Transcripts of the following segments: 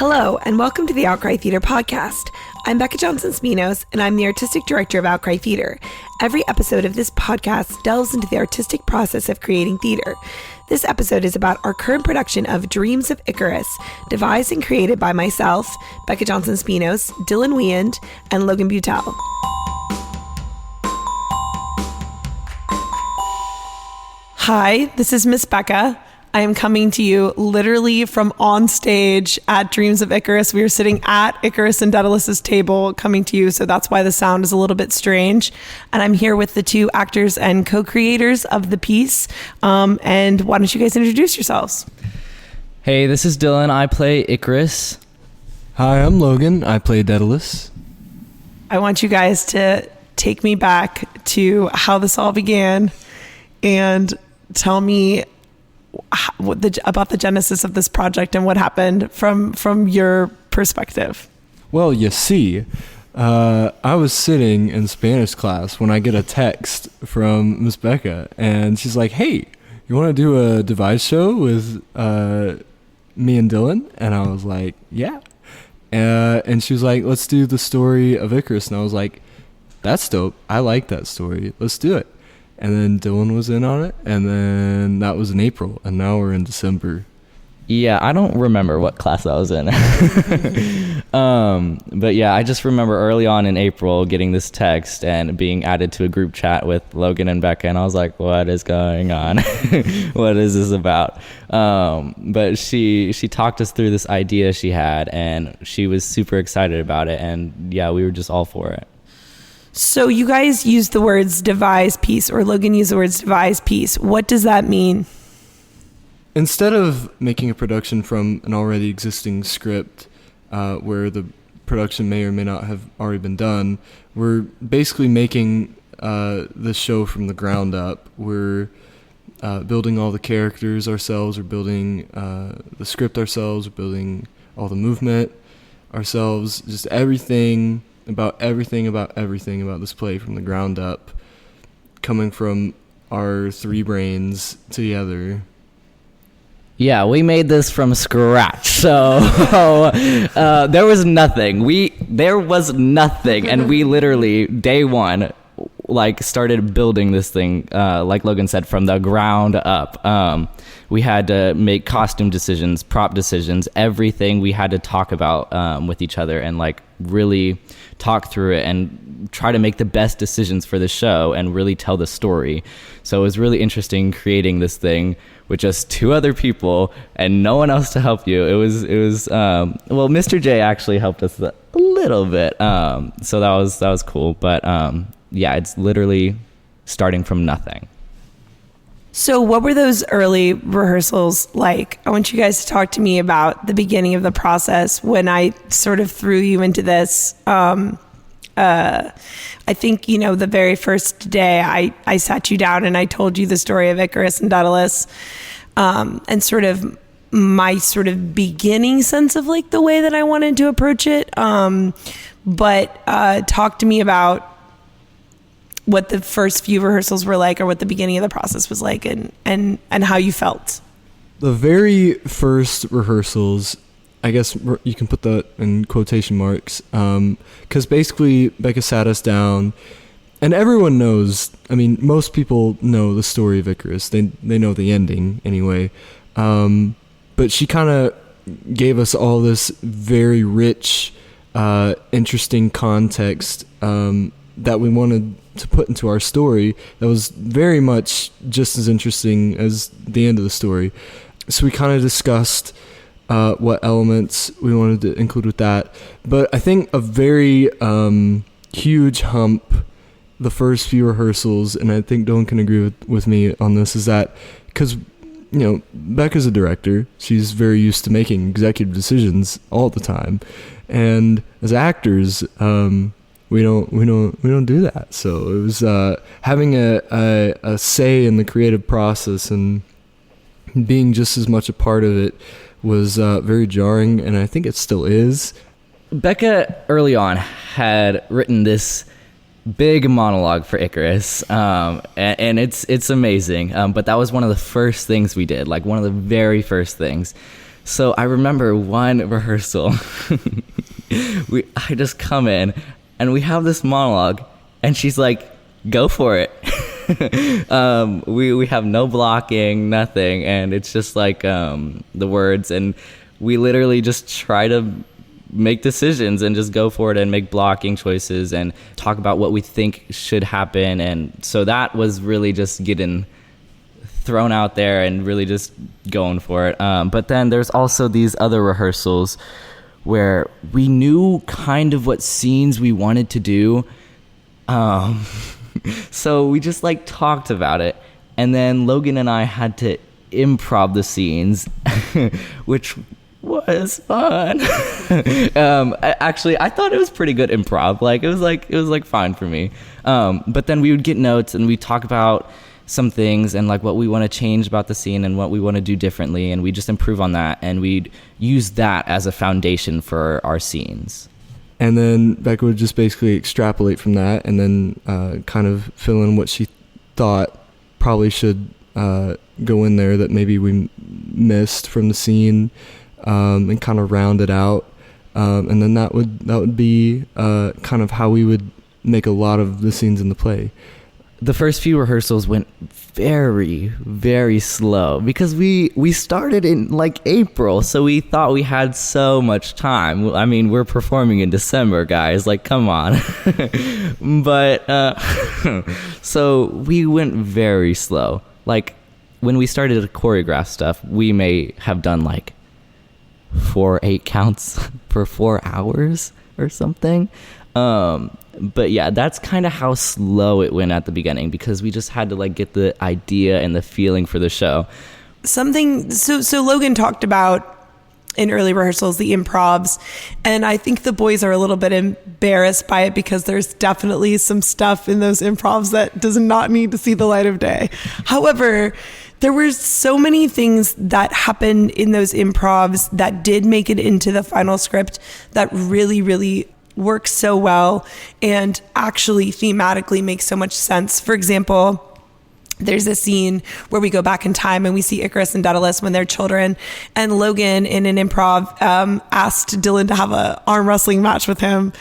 Hello, and welcome to the Outcry Theatre Podcast. I'm Becca Johnson-Spinos, and I'm the Artistic Director of Outcry Theatre. Every episode of this podcast delves into the artistic process of creating theatre. This episode is about our current production of Dreams of Icarus, devised and created by myself, Becca Johnson-Spinos, Dylan Weand, and Logan Beutel. Hi, this is Miss Becca. I am coming to you literally from on stage at Dreams of Icarus. We are sitting at Icarus and Daedalus's table coming to you, so that's why the sound is a little bit strange. And I'm here with the two actors and co-creators of the piece. And why don't you guys introduce yourselves? Hey, this is Dylan. I play Icarus. Hi, I'm Logan. I play Daedalus. I want you guys to take me back to how this all began and tell me about the genesis of this project and what happened from your perspective. Well, you see, I was sitting in Spanish class when I get a text from Miss Becca, and she's like, "Hey, you want to do a devised show with me and Dylan?" And I was like, "Yeah." And she was like, "Let's do the story of Icarus." And I was like, "That's dope. I like that story. Let's do it." And then Dylan was in on it, and then that was in April, and now we're in December. Yeah, I don't remember what class I was in. But yeah, I just remember early on in April getting this text and being added to a group chat with Logan and Becca, and I was like, what is going on? What is this about? But she talked us through this idea she had, and she was super excited about it, and yeah, we were just all for it. So you guys used the words devised piece, or Logan used the words devised piece. What does that mean? Instead of making a production from an already existing script where the production may or may not have already been done, we're basically making the show from the ground up. We're building all the characters ourselves, we're building the script ourselves, we're building all the movement ourselves, just everything about this play from the ground up, coming from our three brains together. Yeah, we made this from scratch. So there was nothing. And we literally, day one, started building this thing, like Logan said, from the ground up. We had to make costume decisions, prop decisions, everything we had to talk about with each other and really talk through it and try to make the best decisions for the show and really tell the story. So it was really interesting creating this thing with just two other people and no one else to help you. It was well, Mr. J actually helped us a little bit. So that was cool. But yeah, it's literally starting from nothing. So what were those early rehearsals like? I want you guys to talk to me about the beginning of the process when I sort of threw you into this. I think, the very first day I sat you down and I told you the story of Icarus and Daedalus, and sort of my sort of beginning sense of the way that I wanted to approach it. But talk to me about what the first few rehearsals were like, or what the beginning of the process was like, and how you felt. The very first rehearsals, I guess you can put that in quotation marks, because basically Becca sat us down, and everyone knows, most people know the story of Icarus. They know the ending anyway. But she kind of gave us all this very rich, interesting context that we wanted to put into our story that was very much just as interesting as the end of the story. So we kind of discussed what elements we wanted to include with that. But I think a very huge hump the first few rehearsals, and I think Dylan can agree with me on this, is that because Becca's a director, she's very used to making executive decisions all the time, and as actors, we don't do that. So it was having a say in the creative process and being just as much a part of it was very jarring, and I think it still is. Becca early on had written this big monologue for Icarus, and it's amazing. But that was one of the first things we did, one of the very first things. So I remember one rehearsal, I just come in and we have this monologue and she's like, go for it. We have no blocking, nothing. And it's just like the words, and we literally just try to make decisions and just go for it and make blocking choices and talk about what we think should happen. And so that was really just getting thrown out there and really just going for it. But then there's also these other rehearsals where we knew kind of what scenes we wanted to do. So we just like talked about it. And then Logan and I had to improv the scenes, which was fun. Actually, I thought it was pretty good improv. Like it was like fine for me. But then we would get notes and we'd talk about some things and like what we want to change about the scene and what we want to do differently, and we just improve on that, and we'd use that as a foundation for our scenes. And then Becca would just basically extrapolate from that and then kind of fill in what she thought probably should go in there that maybe we missed from the scene, and kind of round it out. And then that would be kind of how we would make a lot of the scenes in the play. The first few rehearsals went very, very slow because we started in like April, so we thought we had so much time. I mean, we're performing in December, guys. Like, come on. But so we went very slow. Like, when we started to choreograph stuff, we may have done like 4 8 counts for 4 hours or something. But yeah, that's kind of how slow it went at the beginning because we just had to like get the idea and the feeling for the show. So Logan talked about in early rehearsals the improvs, and I think the boys are a little bit embarrassed by it because there's definitely some stuff in those improvs that does not need to see the light of day. However, there were so many things that happened in those improvs that did make it into the final script that really, really works so well and actually thematically makes so much sense. For example, there's a scene where we go back in time and we see Icarus and Daedalus when they're children, and Logan in an improv asked Dylan to have an arm wrestling match with him,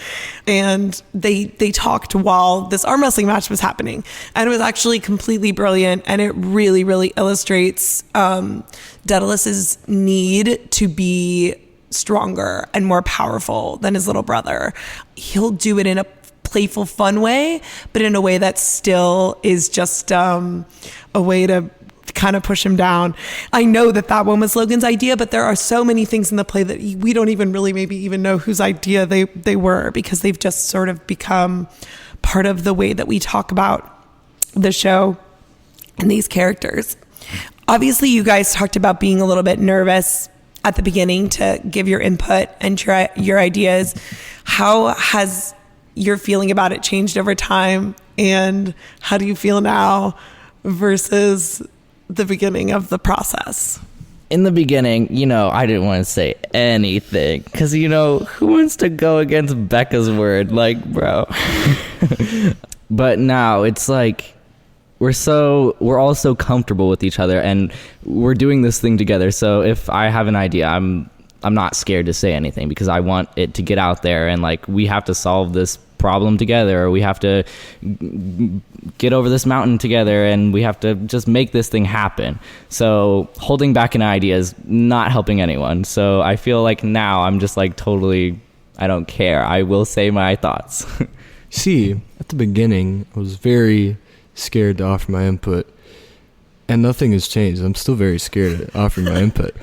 and they talked while this arm wrestling match was happening, and it was actually completely brilliant, and it really, really illustrates Daedalus's need to be stronger and more powerful than his little brother. He'll do it in a playful, fun way, but in a way that still is just a way to kind of push him down. I know that one was Logan's idea, but there are so many things in the play that we don't even really maybe even know whose idea they were, because they've just sort of become part of the way that we talk about the show and these characters. Obviously, you guys talked about being a little bit nervous at the beginning to give your input and try your ideas. How has your feeling about it changed over time, and how do you feel now versus the beginning of the process? In the beginning, I didn't want to say anything because, who wants to go against Becca's word? Like, bro. But now it's like we're all so comfortable with each other, and we're doing this thing together. So if I have an idea, I'm not scared to say anything because I want it to get out there, and like we have to solve this problem together, or we have to get over this mountain together, and we have to just make this thing happen. So holding back an idea is not helping anyone. So I feel like now I'm just like totally, I don't care. I will say my thoughts. See, at the beginning, I was very scared to offer my input, and nothing has changed. I'm still very scared at offering my input.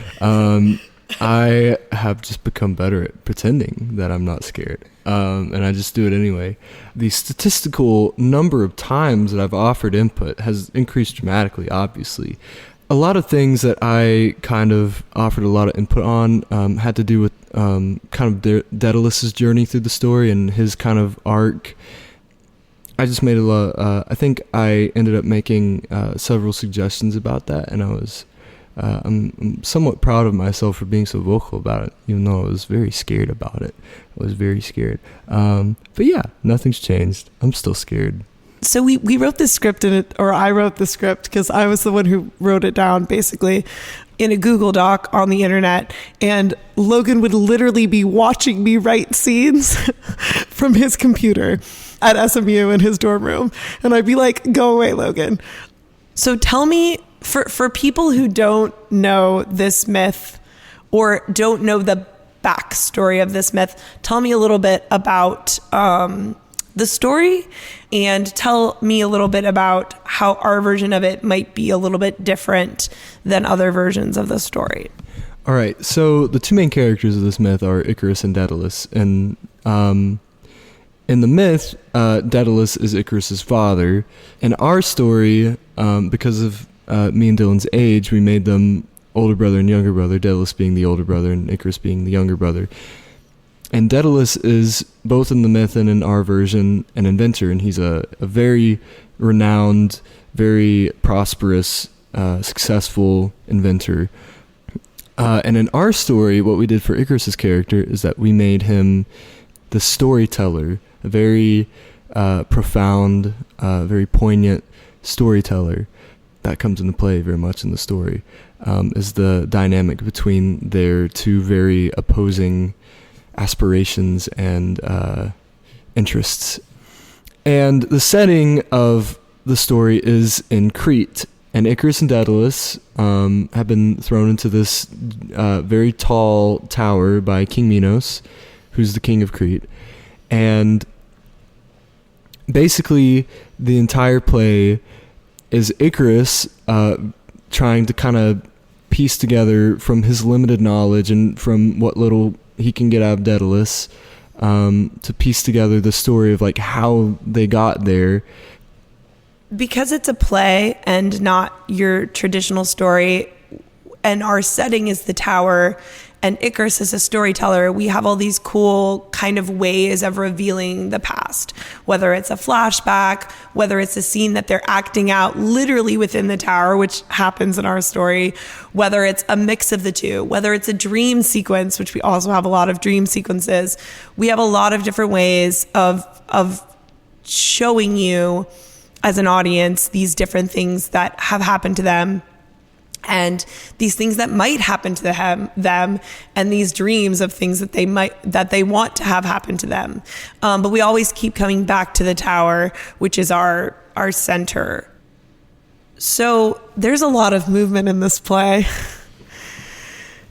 I have just become better at pretending that I'm not scared, and I just do it anyway. The statistical number of times that I've offered input has increased dramatically, obviously. A lot of things that I kind of offered a lot of input on had to do with kind of Daedalus's journey through the story and his kind of arc. I just made a lot. I think I ended up making several suggestions about that, and I'm somewhat proud of myself for being so vocal about it, even though I was very scared about it. I was very scared. But yeah, nothing's changed. I'm still scared. So we wrote the script or I wrote the script because I was the one who wrote it down, basically. in a Google Doc on the internet, and Logan would literally be watching me write scenes from his computer at SMU in his dorm room. And I'd be like, go away, Logan. So tell me, for people who don't know this myth or don't know the backstory of this myth, tell me a little bit about the story, and tell me a little bit about how our version of it might be a little bit different than other versions of the story. All right, so the two main characters of this myth are Icarus and Daedalus, and in the myth, Daedalus is Icarus's father. In our story, because of me and Dylan's age, we made them older brother and younger brother, Daedalus being the older brother and Icarus being the younger brother. And Daedalus is, both in the myth and in our version, an inventor, and he's a very renowned, very prosperous, successful inventor. And in our story, what we did for Icarus's character is that we made him the storyteller, a very profound, very poignant storyteller. That comes into play very much in the story, is the dynamic between their two very opposing aspirations and interests. And the setting of the story is in Crete, and Icarus and Daedalus have been thrown into this very tall tower by King Minos, who's the king of Crete. And basically the entire play is Icarus trying to kind of piece together from his limited knowledge and from what little he can get out of Daedalus, to piece together the story of like how they got there. Because it's a play and not your traditional story, and our setting is the tower, and Icarus is a storyteller, we have all these cool kind of ways of revealing the past, whether it's a flashback, whether it's a scene that they're acting out literally within the tower, which happens in our story, whether it's a mix of the two, whether it's a dream sequence, which we also have a lot of dream sequences. We have a lot of different ways of showing you as an audience these different things that have happened to them, and these things that might happen to them, and these dreams of things that they want to have happen to them. But we always keep coming back to the tower, which is our center. So there's a lot of movement in this play.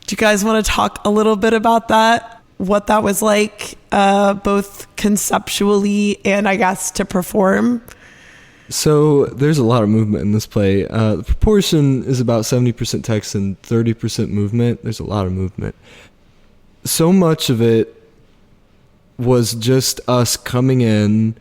Do you guys want to talk a little bit about that? What that was like, both conceptually and I guess to perform? So there's a lot of movement in this play. The proportion is about 70% text and 30% movement. There's a lot of movement. So much of it was just us coming in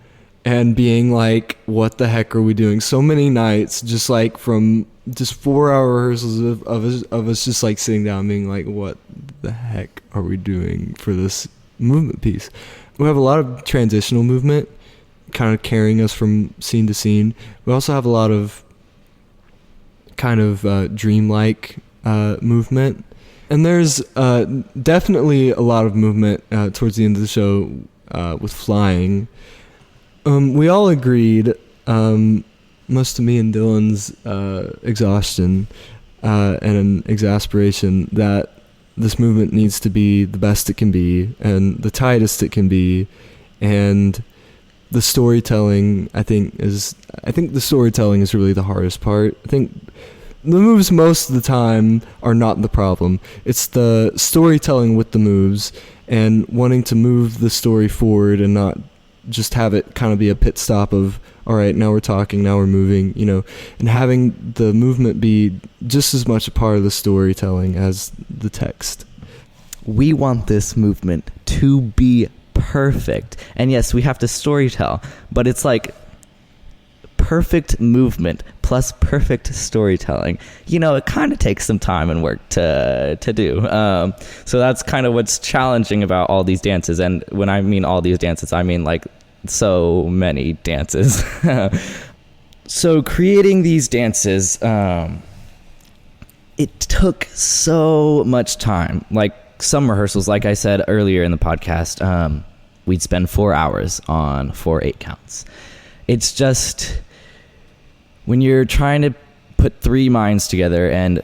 and being like, what the heck are we doing? So many nights, just like from just 4-hour rehearsals of us just like sitting down being like, what the heck are we doing for this movement piece? We have a lot of transitional movement, kind of carrying us from scene to scene. We also have a lot of kind of dreamlike movement, and there's definitely a lot of movement towards the end of the show with flying. We all agreed, most of me and Dylan's exhaustion and exasperation, that this movement needs to be the best it can be and the tightest it can be, and the storytelling, I think the storytelling is really the hardest part. I think the moves most of the time are not the problem. It's the storytelling with the moves and wanting to move the story forward and not just have it kind of be a pit stop of, all right, now we're talking, now we're moving, and having the movement be just as much a part of the storytelling as the text. We want this movement to be perfect, and yes, we have to storytell, but it's like perfect movement plus perfect storytelling. It kind of takes some time and work to do. So that's kind of what's challenging about all these dances. And when I mean all these dances, I mean like so many dances. So creating these dances, it took so much time. Like some rehearsals, like I said earlier in the podcast, we'd spend 4 hours on 4 8 counts. It's just, when you're trying to put 3 minds together and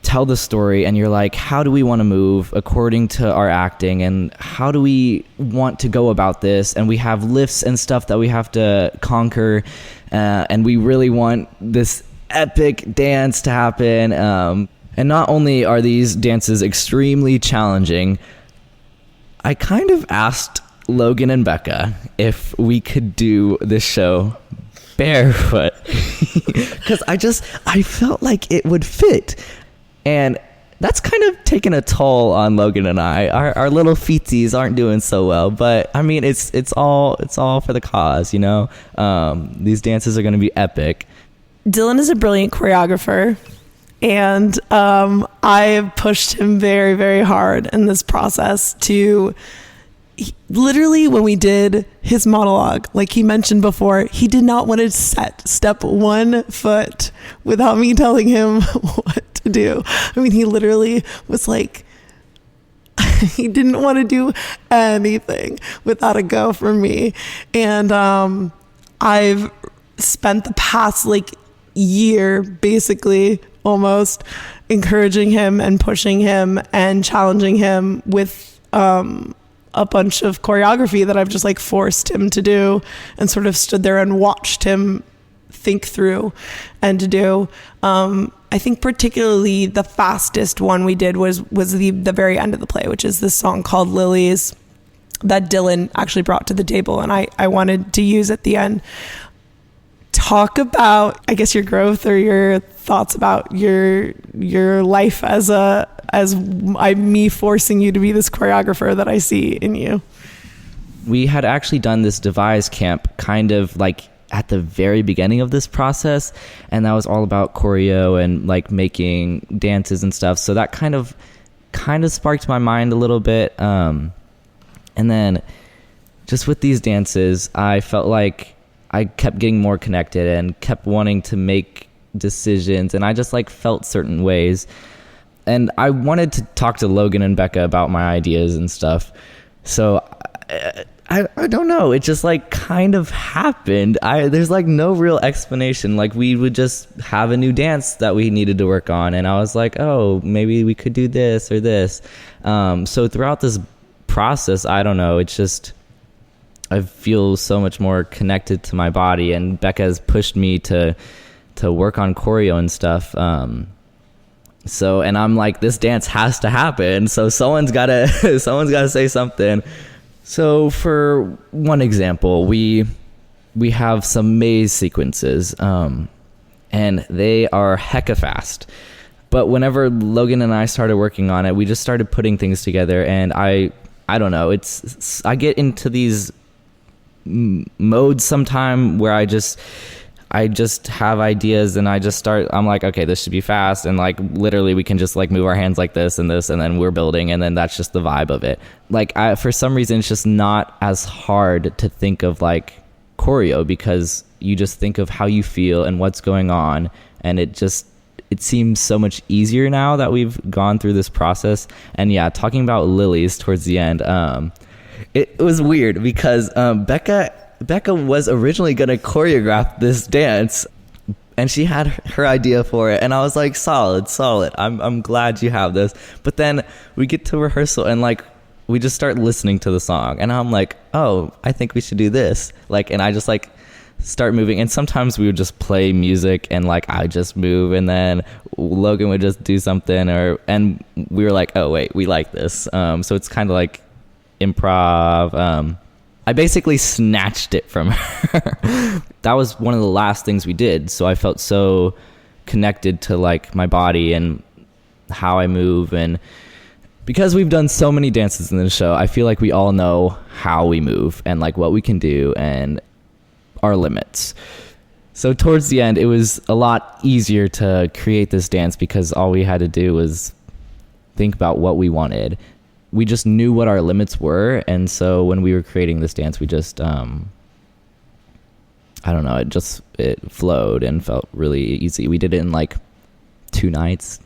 tell the story and you're like, how do we want to move according to our acting, and how do we want to go about this, and we have lifts and stuff that we have to conquer, and we really want this epic dance to happen, and not only are these dances extremely challenging, I kind of asked Logan and Becca if we could do this show barefoot because I felt like it would fit. And that's kind of taken a toll on Logan and I. Our little feetsies aren't doing so well, but I mean, it's all for the cause, you know. These dances are going to be epic. Dylan is a brilliant choreographer, and I pushed him very, very hard in this process to literally, when we did his monologue, like he mentioned before, he did not want to step 1 foot without me telling him what to do. I mean, he literally was like, he didn't want to do anything without a go from me. And I've spent the past year, basically almost, encouraging him and pushing him and challenging him with a bunch of choreography that I've just forced him to do, and sort of stood there and watched him think through and to do. I think particularly the fastest one we did was the very end of the play, which is this song called Lilies that Dylan actually brought to the table, and I wanted to use at the end. Talk about, I guess, your growth or your thoughts about your life as me forcing you to be this choreographer that I see in you. We had actually done this devised camp kind of at the very beginning of this process, and that was all about choreo and making dances and stuff. So that kind of sparked my mind a little bit. And then just with these dances, I felt like I kept getting more connected and kept wanting to make decisions, and I just felt certain ways. And I wanted to talk to Logan and Becca about my ideas and stuff. So I don't know. It just kind of happened. There's no real explanation. We would just have a new dance that we needed to work on, and I was like, oh, maybe we could do this or this. So throughout this process, I don't know. It's just, I feel so much more connected to my body, and Becca has pushed me to work on choreo and stuff. So, and I'm like, this dance has to happen. So someone's gotta say something. So for one example, we have some maze sequences, and they are hecka fast. But whenever Logan and I started working on it, we just started putting things together, and I don't know. I get into these modes sometime where I just have ideas, and I'm like, okay, this should be fast, and literally we can just move our hands like this, and then we're building, and then that's just the vibe of it. For some reason, it's just not as hard to think of choreo, because you just think of how you feel and what's going on, and it seems so much easier now that we've gone through this process. And yeah, talking about Lilies towards the end, it was weird because Becca was originally going to choreograph this dance, and she had her idea for it, and I was like, solid. I'm glad you have this. But then we get to rehearsal, and we just start listening to the song, and I'm like, oh, I think we should do this. And I just start moving, and sometimes we would just play music, and I just move, and then Logan would just do something, and we were like, oh wait, we like this. So it's kind of improv. I basically snatched it from her. That was one of the last things we did, so I felt so connected to my body and how I move. And because we've done so many dances in this show, I feel like we all know how we move and what we can do and our limits. So towards the end, it was a lot easier to create this dance because all we had to do was think about what we wanted. We just knew what our limits were, and so when we were creating this dance, we just I don't know, it flowed and felt really easy. We did it in 2 nights,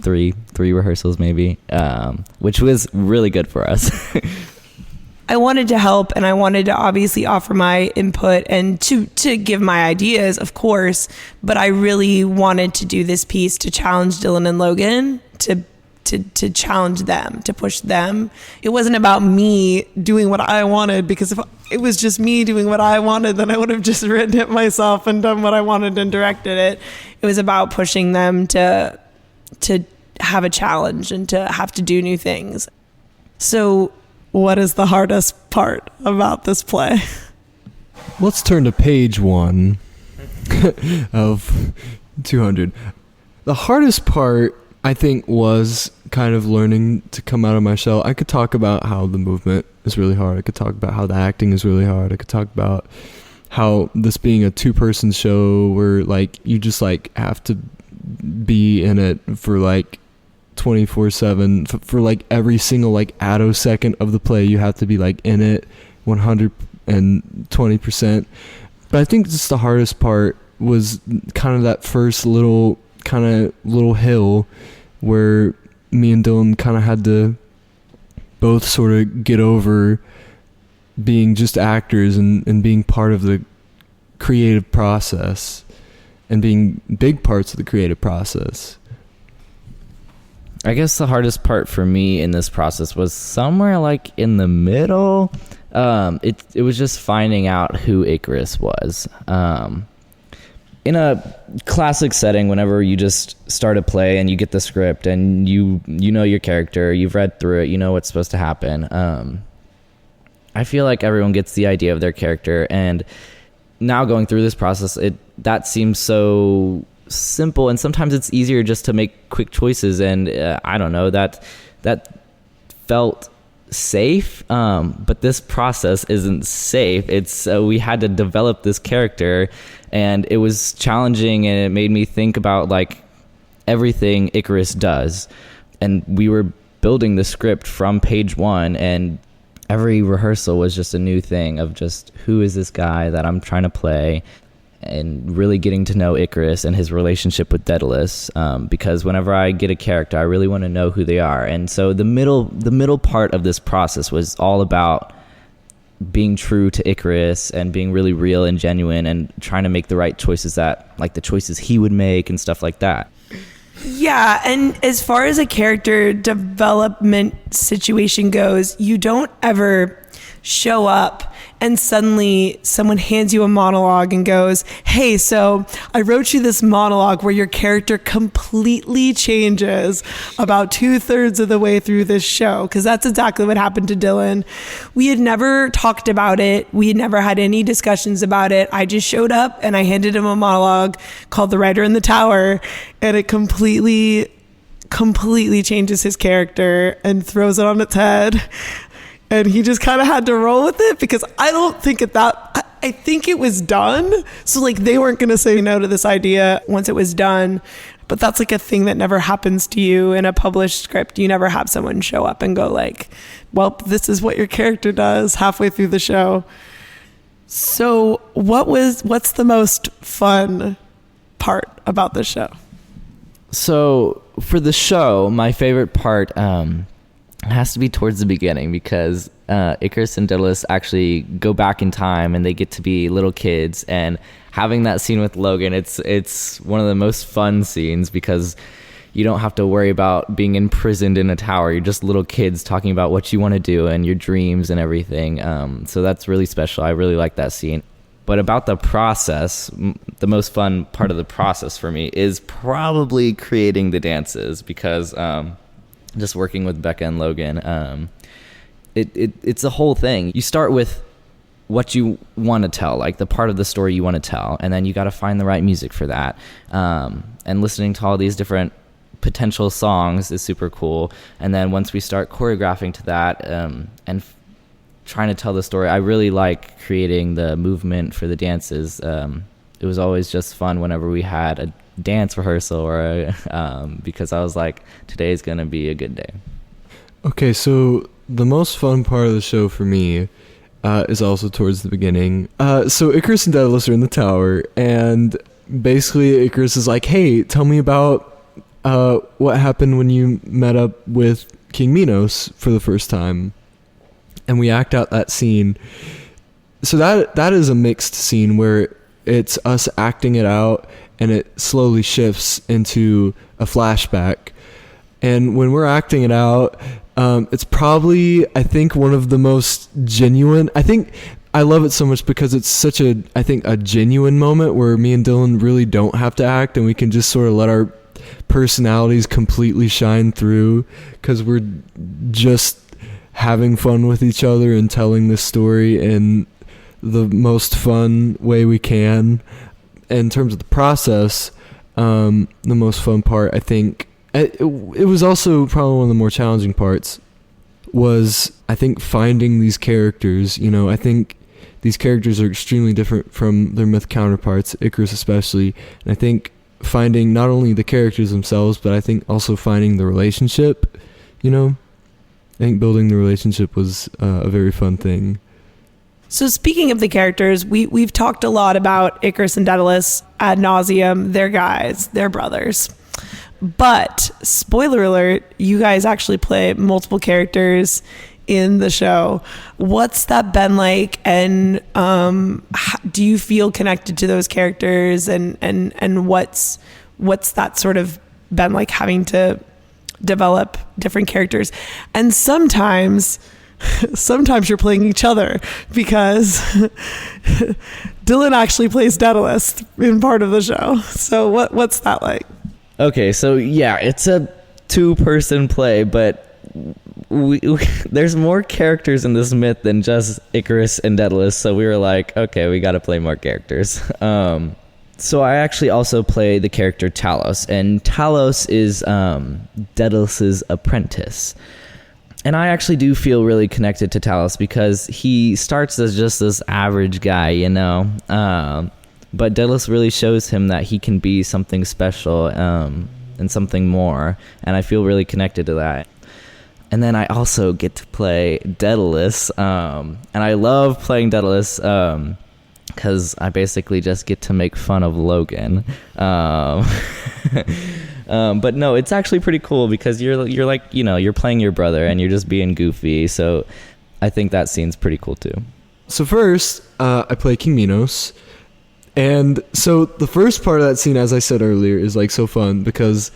three rehearsals maybe, which was really good for us. I wanted to help, and I wanted to obviously offer my input and to give my ideas, of course, but I really wanted to do this piece to challenge Dylan and Logan, to challenge them, to push them. It wasn't about me doing what I wanted, because if it was just me doing what I wanted, then I would have just written it myself and done what I wanted and directed it. It was about pushing them to have a challenge and to have to do new things. So what is the hardest part about this play? Let's turn to page 1 of 200. The hardest part, I think, was kind of learning to come out of my shell. I could talk about how the movement is really hard. I could talk about how the acting is really hard. I could talk about how this being a 2-person show where like you just like have to be in it for like 24/7 for like every single like attosecond of the play. You have to be like in it 120%. But I think just the hardest part was kind of that first little hill where me and Dylan kind of had to both sort of get over being just actors and being part of the creative process and being big parts of the creative process. I guess the hardest part for me in this process was somewhere like in the middle. It was just finding out who Icarus was. In a classic setting, whenever you just start a play and you get the script and you know your character, you've read through it, you know what's supposed to happen. I feel like everyone gets the idea of their character, and now going through this process, that seems so simple, and sometimes it's easier just to make quick choices, and I don't know, that felt safe, but this process isn't safe. It's we had to develop this character, and it was challenging, and it made me think about like everything Icarus does, and we were building the script from page 1, and every rehearsal was just a new thing of just who is this guy that I'm trying to play, and really getting to know Icarus and his relationship with Daedalus, because whenever I get a character, I really want to know who they are. And so the middle part of this process was all about being true to Icarus and being really real and genuine and trying to make the right choices, that like the choices he would make and stuff like that. Yeah, and as far as a character development situation goes, you don't ever show up and suddenly someone hands you a monologue and goes, hey, so I wrote you this monologue where your character completely changes about 2/3 of the way through this show, because that's exactly what happened to Dylan. We had never talked about it. We had never had any discussions about it. I just showed up and I handed him a monologue called The Writer in the Tower, and it completely changes his character and throws it on its head. And he just kind of had to roll with it, because I don't think I think it was done. So like they weren't going to say no to this idea once it was done. But that's like a thing that never happens to you in a published script. You never have someone show up and go like, well, this is what your character does halfway through the show. So what's the most fun part about the show? So for the show, my favorite part, has to be towards the beginning, because Icarus and Daedalus actually go back in time and they get to be little kids, and having that scene with Logan, it's one of the most fun scenes, because you don't have to worry about being imprisoned in a tower. You're just little kids talking about what you want to do and your dreams and everything. So that's really special. I really like that scene. But about the process, the most fun part of the process for me is probably creating the dances, because just working with Becca and Logan, it's a whole thing. You start with what you want to tell, like the part of the story you want to tell, and then you got to find the right music for that. And listening to all these different potential songs is super cool. And then once we start choreographing to that, and trying to tell the story, I really like creating the movement for the dances. It was always just fun whenever we had a dance rehearsal, or because I was like, today's gonna be a good day. Okay, so the most fun part of the show for me is also towards the beginning. So Icarus and Daedalus are in the tower, and basically Icarus is like, hey, tell me about what happened when you met up with King Minos for the first time. and we act out that scene. So that is a mixed scene where it's us acting it out and it slowly shifts into a flashback. And when we're acting it out, it's probably, I think, one of the most genuine. I think I love it so much because it's such a genuine moment where me and Dylan really don't have to act, and we can just sort of let our personalities completely shine through because we're just having fun with each other and telling this story in the most fun way we can. In terms of the process, the most fun part, I think, it was also probably one of the more challenging parts, was I think finding these characters. I think these characters are extremely different from their myth counterparts, Icarus especially, and I think finding not only the characters themselves, but I think also finding the relationship. I think building the relationship was a very fun thing. So speaking of the characters, we've talked a lot about Icarus and Daedalus ad nauseum. They're guys, they're brothers. But spoiler alert, you guys actually play multiple characters in the show. What's that been like? And do you feel connected to those characters? And what's that sort of been like, having to develop different characters? And sometimes you're playing each other, because Dylan actually plays Daedalus in part of the show. So what's that like? Okay, so yeah, it's a 2-person play, but there's more characters in this myth than just Icarus and Daedalus, so we were like, okay, we got to play more characters. So I actually also play the character Talos, and Talos is Daedalus's apprentice. And I actually do feel really connected to Talos because he starts as just this average guy, but Daedalus really shows him that he can be something special and something more, and I feel really connected to that. And then I also get to play Daedalus, and I love playing Daedalus because I basically just get to make fun of Logan. But no, it's actually pretty cool because you're like, you're playing your brother and you're just being goofy. So I think that scene's pretty cool too. So first, I play King Minos. And so the first part of that scene, as I said earlier, is like so fun because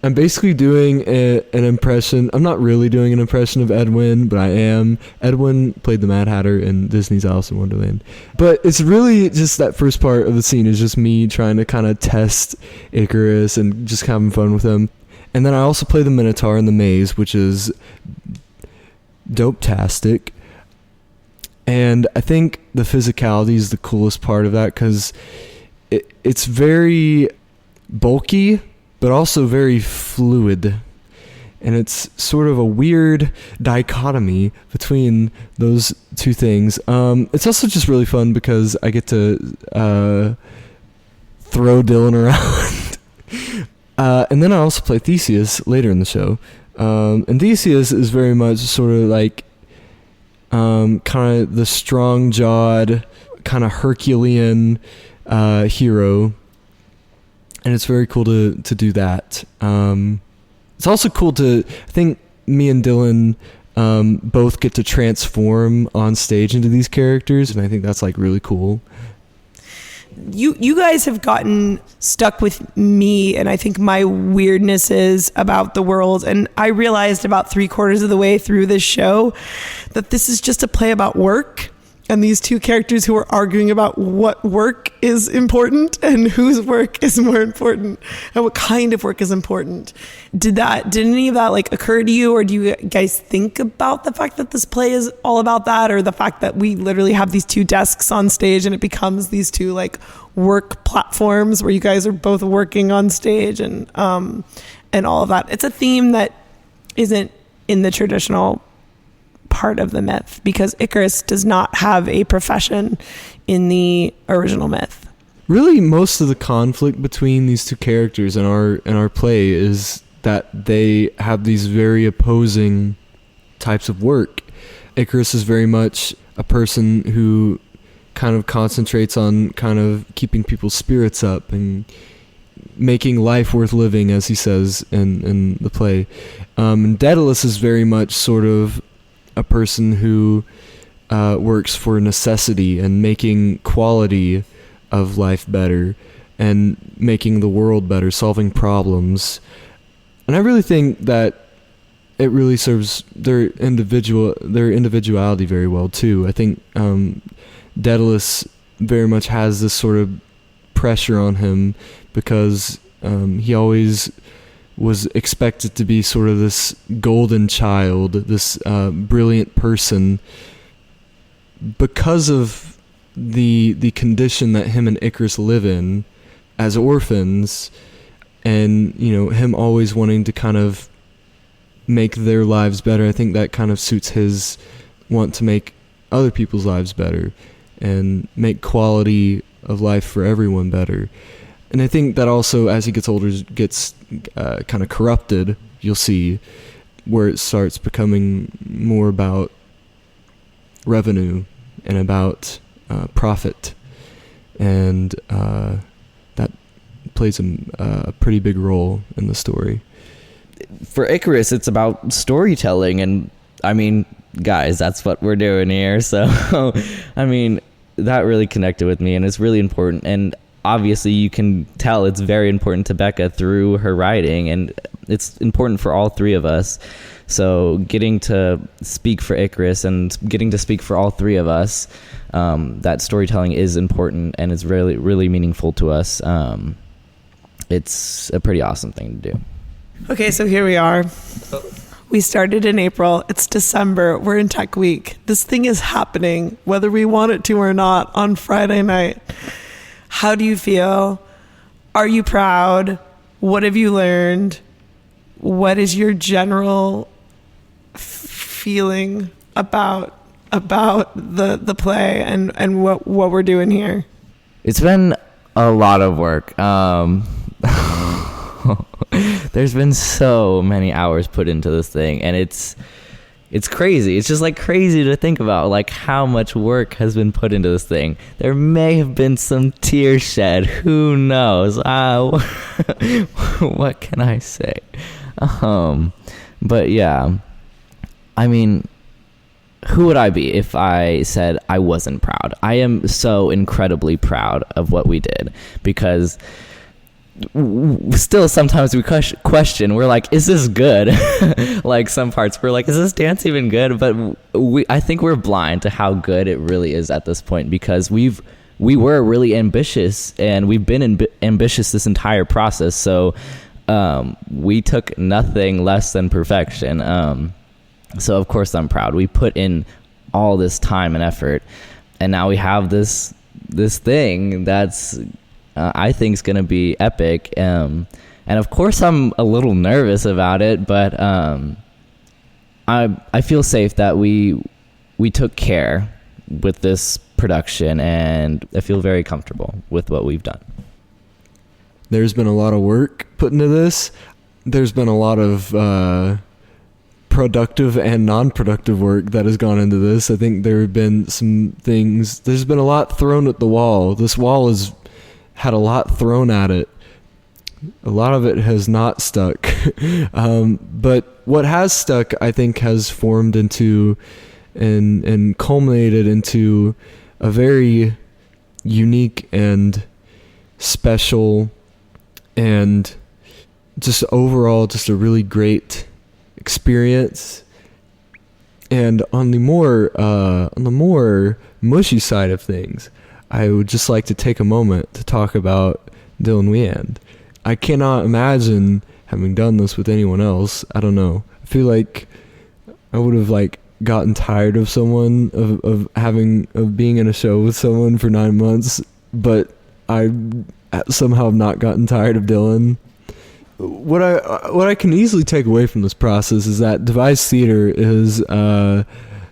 I'm basically doing an impression. I'm not really doing an impression of Edwin, but I am. Edwin played the Mad Hatter in Disney's Alice in Wonderland. But it's really just that first part of the scene is just me trying to kind of test Icarus and just having fun with him. And then I also play the Minotaur in the Maze, which is dope-tastic. And I think the physicality is the coolest part of that because it's very bulky, but also very fluid. And it's sort of a weird dichotomy between those two things. It's also just really fun because I get to throw Dylan around. And then I also play Theseus later in the show. And Theseus is very much sort of like kind of the strong-jawed, kind of Herculean hero. And it's very cool to do that. It's also cool I think me and Dylan both get to transform on stage into these characters, and I think that's like really cool. You guys have gotten stuck with me and I think my weirdnesses about the world, and I realized about 3/4 of the way through this show that this is just a play about work, and these two characters who are arguing about what work is important and whose work is more important and what kind of work is important. Did any of that like occur to you, or do you guys think about the fact that this play is all about that, or the fact that we literally have these two desks on stage and it becomes these two like work platforms where you guys are both working on stage and all of that? It's a theme that isn't in the traditional part of the myth because Icarus does not have a profession in the original myth. Really, most of the conflict between these two characters in our play is that they have these very opposing types of work. Icarus is very much a person who kind of concentrates on kind of keeping people's spirits up and making life worth living, as he says in the play. And Daedalus is very much sort of a person who works for necessity and making quality of life better and making the world better, solving problems. And I really think that it really serves their individuality very well too. I think Daedalus very much has this sort of pressure on him because he always was expected to be sort of this golden child, this brilliant person, because of the condition that him and Icarus live in as orphans, and him always wanting to kind of make their lives better. I think that kind of suits his want to make other people's lives better and make quality of life for everyone better. And I think that also, as he gets older, gets kind of corrupted. You'll see where it starts becoming more about revenue and about profit, and that plays a pretty big role in the story. For Icarus, it's about storytelling, and I mean, guys, that's what we're doing here. So, I mean, that really connected with me, and it's really important. And obviously, you can tell it's very important to Becca through her writing, and it's important for all three of us. So, getting to speak for Icarus and getting to speak for all three of us, that storytelling is important, and it's really, really meaningful to us. It's a pretty awesome thing to do. Okay, so here we are. We started in April. It's December. We're in Tech Week. This thing is happening, whether we want it to or not, on Friday night. How do you feel? Are you proud? What have you learned? What is your general feeling about the play and what we're doing here? It's been a lot of work. There's been so many hours put into this thing, and it's crazy. It's just like crazy to think about, like, how much work has been put into this thing. There may have been some tears shed. Who knows? What can I say? But yeah, I mean, who would I be if I said I wasn't proud? I am so incredibly proud of what we did, because still sometimes we question, we're like, is this good? Like, some parts we're like, is this dance even good? But I think we're blind to how good it really is at this point, because we were really ambitious, and we've been ambitious this entire process. So we took nothing less than perfection. So of course I'm proud. We put in all this time and effort, and now we have this thing that's I think is going to be epic. And of course I'm a little nervous about it, but I feel safe that we took care with this production, and I feel very comfortable with what we've done. There's been a lot of work put into this. There's been a lot of productive and non-productive work that has gone into this. I think there have been some things. There's been a lot thrown at the wall. This wall has had a lot thrown at it. A lot of it has not stuck. But what has stuck, I think, has formed into and culminated into a very unique and special and just overall just a really great experience. And on the more mushy side of things, I would just like to take a moment to talk about Dylan Weand. I cannot imagine having done this with anyone else. I don't know. I feel like I would have gotten tired of someone, of being in a show with someone for 9 months, but I somehow have not gotten tired of Dylan. What I can easily take away from this process is that devised theater is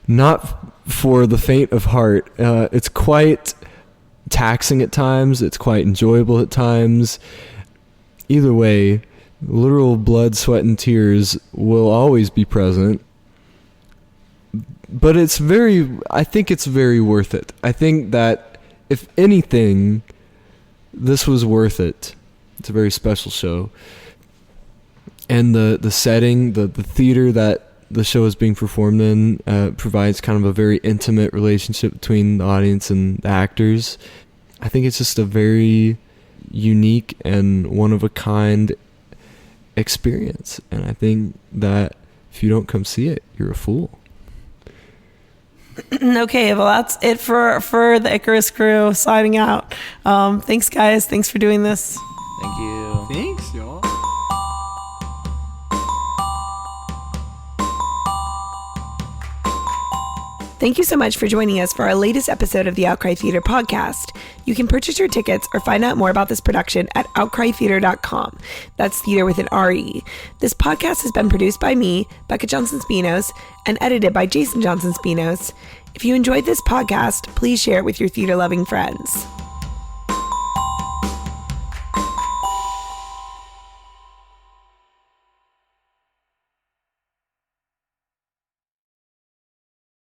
not for the faint of heart. It's quite taxing at times. It's quite enjoyable at times. Either way, literal blood, sweat, and tears will always be present. But I think it's very worth it. I think that, if anything, this was worth it. It's a very special show. And the setting, the theater that the show is being performed in provides kind of a very intimate relationship between the audience and the actors. I think it's just a very unique and one-of-a-kind experience. And I think that if you don't come see it, you're a fool. Okay, well, that's it for the Icarus crew signing out. Thanks, guys. Thanks for doing this. Thank you. Thanks, y'all. Thank you so much for joining us for our latest episode of the Outcry Theatre Podcast. You can purchase your tickets or find out more about this production at outcrytheatre.com. That's theater with an R-E. This podcast has been produced by me, Becca Johnson-Spinos, and edited by Jason Johnson-Spinos. If you enjoyed this podcast, please share it with your theater-loving friends.